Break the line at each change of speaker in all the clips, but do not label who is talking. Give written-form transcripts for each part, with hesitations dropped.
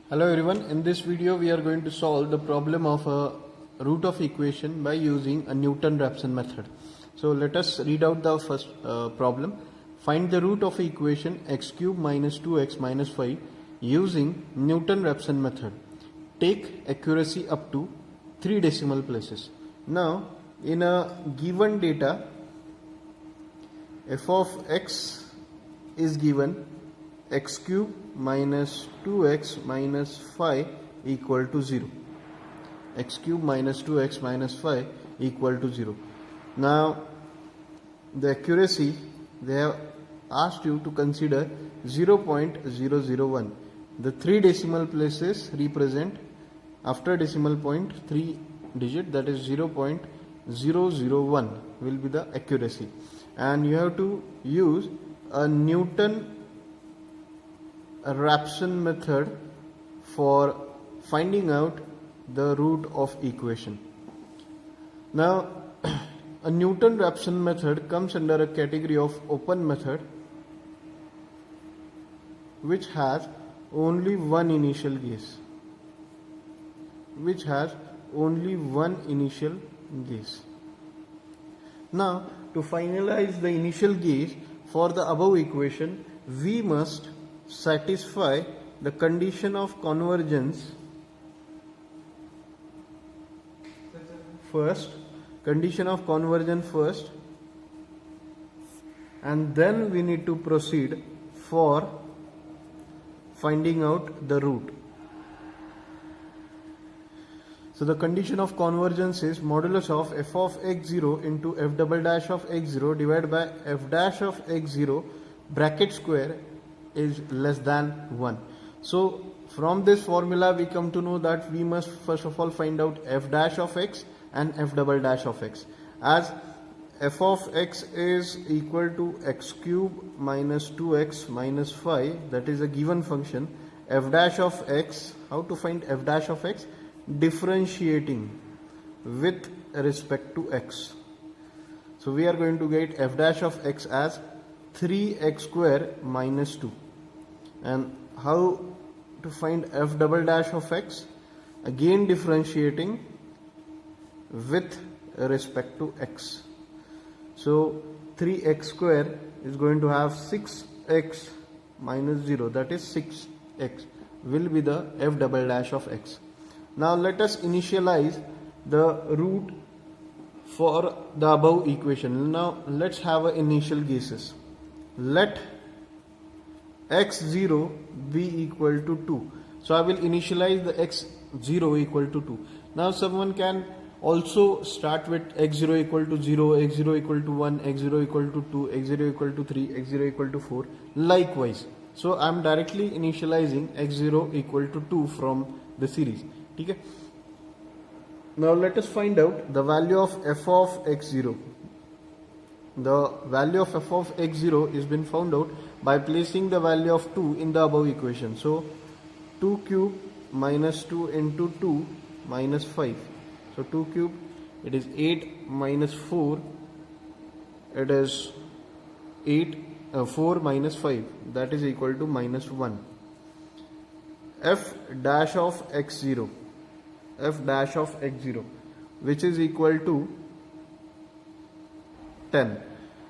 Hello everyone, in this video we are going to solve the problem of a root of equation by using a Newton-Raphson method. So let us read out the first problem. Find the root of equation x cube minus 2x minus 5 using Newton-Raphson method. Take accuracy up to 3 decimal places. Now in a given data, f of x is given x cube minus 2x minus 5 equal to 0. X cube minus 2x minus 5 equal to 0. Now the accuracy, they have asked you to consider 0.001. The 3 decimal places represent after decimal point 3 digit, that is 0.001 will be the accuracy, and you have to use a Newton-Raphson method for finding out the root of equation. Now a Newton-Raphson method comes under a category of open method which has only one initial guess. Now to finalize the initial guess for the above equation, we must satisfy the condition of convergence first, and then we need to proceed for finding out the root. So the condition of convergence is modulus of f of x0 into f double dash of x0 divided by f dash of x0 bracket square is less than 1. So from this formula we come to know that we must first of all find out f dash of x and f double dash of x. As f of x is equal to x cube minus 2x minus 5, that is a given function, f dash of x, how to find f dash of x? Differentiating with respect to x. So we are going to get f dash of x as 3x square minus 2. And how to find f double dash of x? Again differentiating with respect to x. So 3x square is going to have 6x minus 0, that is 6x will be the f double dash of x. Now let us initialize the root for the above equation. Now let's have a initial guesses. Let x0 be equal to 2. So I will initialize the x0 equal to 2. Now someone can also start with x0 equal to 0, x0 equal to 1, x0 equal to 2, x0 equal to 3, x0 equal to 4, likewise. So I am directly initializing x0 equal to 2 from the series. Okay. Now let us find out the value of f of x0. The value of f of x0 is been found out by placing the value of 2 in the above equation. So 2 cube minus 2 into 2 minus 5. So 2 cube, it is 8 minus 4, it is 4 minus 5, that is equal to minus 1. F dash of x0, which is equal to 10.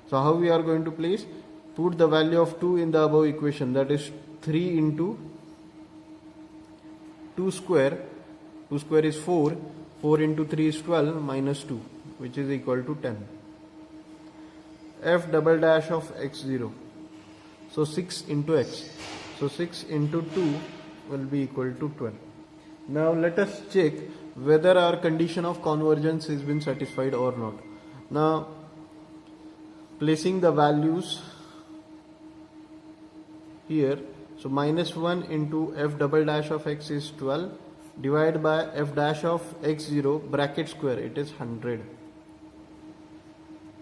So how we are going to place? Put the value of 2 in the above equation, that is 3 into 2 square. 2 square is 4. 4 into 3 is 12 minus 2, which is equal to 10. F double dash of x0. So 6 into x. So 6 into 2 will be equal to 12. Now let us check whether our condition of convergence has been satisfied or not. Now placing the values here. So minus 1 into f double dash of x is 12 divided by f dash of x0 bracket square, it is 100.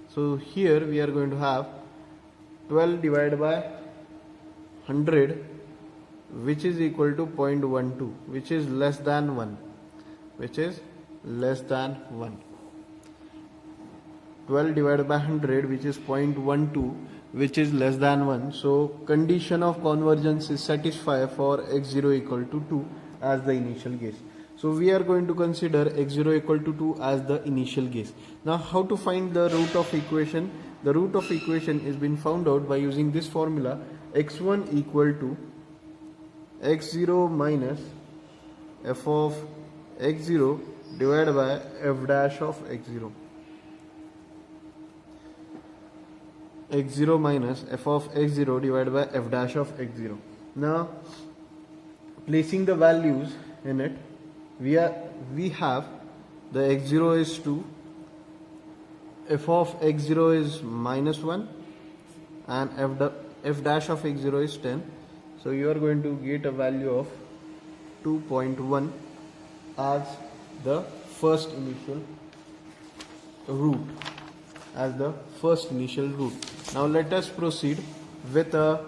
So here we are going to have 12 divided by 100, which is equal to 0.12, which is less than 1. 12 divided by 100, which is 0.12, which is less than 1. So condition of convergence is satisfied for x0 equal to 2 as the initial guess. So we are going to consider x0 equal to 2 as the initial guess. Now how to find the root of equation? The root of equation is been found out by using this formula: x1 equal to x0 minus f of x0 divided by f dash of x0. x0 minus f of x0 divided by f dash of x0. Now placing the values in it, we have the x0 is 2, f of x0 is minus 1, and f dash of x0 is 10. So you are going to get a value of 2.1 as the first initial root. Now let us proceed with a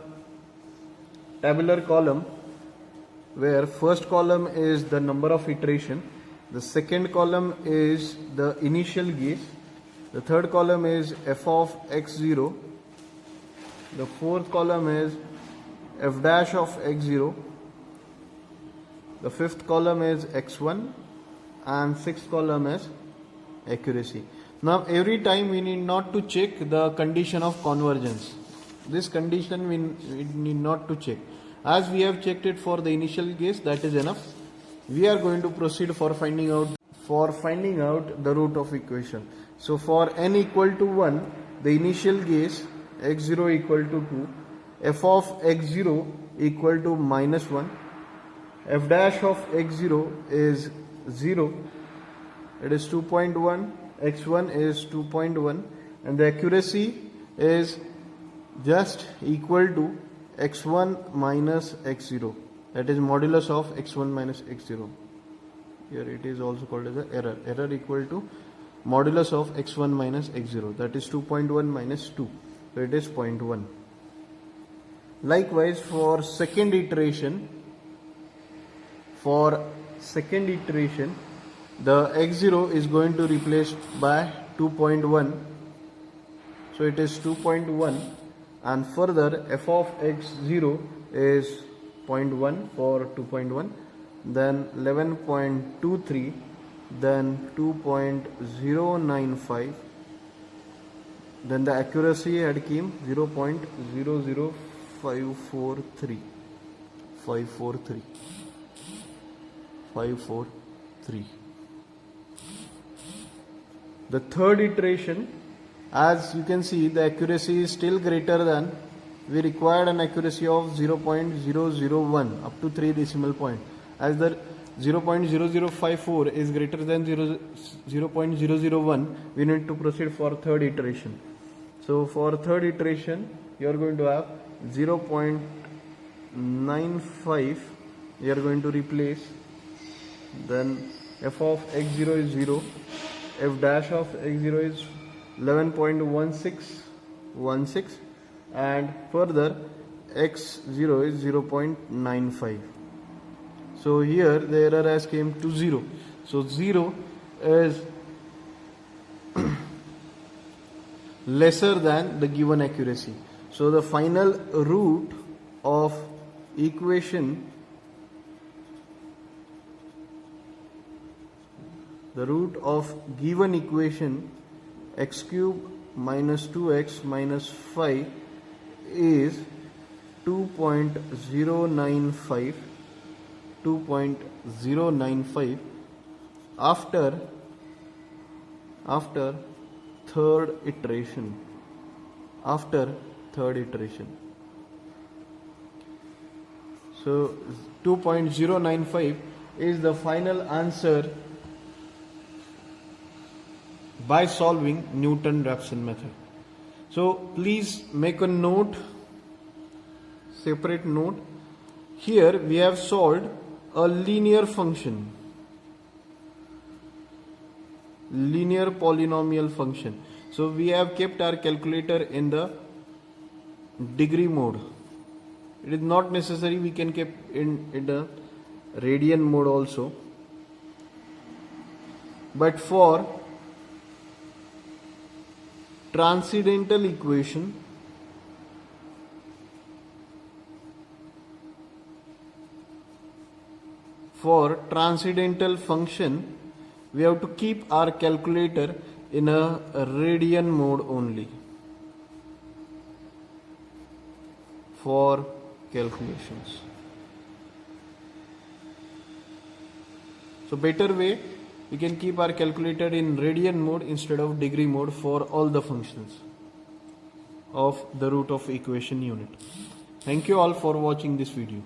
tabular column, where first column is the number of iteration, the second column is the initial guess, the third column is f of x0, the fourth column is f dash of x0, the fifth column is x1, and sixth column is accuracy. Now every time we need not to check the condition of convergence. This condition we need not to check. As we have checked it for the initial guess, that is enough. We are going to proceed for finding out the root of equation. So for n equal to 1, the initial guess x0 equal to 2, f of x0 equal to minus 1, f dash of x0 is 0, it is 2.1, x1 is 2.1, and the accuracy is just equal to x1 minus x0, that is modulus of x1 minus x0. Here it is also called as a error equal to modulus of x1 minus x0, that is 2.1 minus 2, so it is 0.1. Likewise for second iteration, the x0 is going to replace by 2.1, so it is 2.1, and further f of x0 is 0.1 for 2.1, then 11.23, then 2.095, then the accuracy had came 0.00543. The third iteration, as you can see, the accuracy is still greater than, we required an accuracy of 0.001 up to 3 decimal point. As the 0.0054 is greater than 0.001, we need to proceed for third iteration. So for third iteration, you are going to have 0.95, you are going to replace, then f of x0 is 0, f dash of x0 is 11.16, and further x0 is 0.95. So here the error has came to 0. So 0 is lesser than the given accuracy. So the final root of equation, the root of given equation x cube minus 2x minus 5 is 2.095 after third iteration. So 2.095 is the final answer by solving Newton-Raphson method. So please make a note, separate note. Here we have solved a linear function, linear polynomial function. So we have kept our calculator in the degree mode. It is not necessary, we can keep in the radian mode also. But for transcendental equation, for transcendental function, we have to keep our calculator in a radian mode only for calculations. So better way, we can keep our calculator in radian mode instead of degree mode for all the functions of the root of equation unit. Thank you all for watching this video.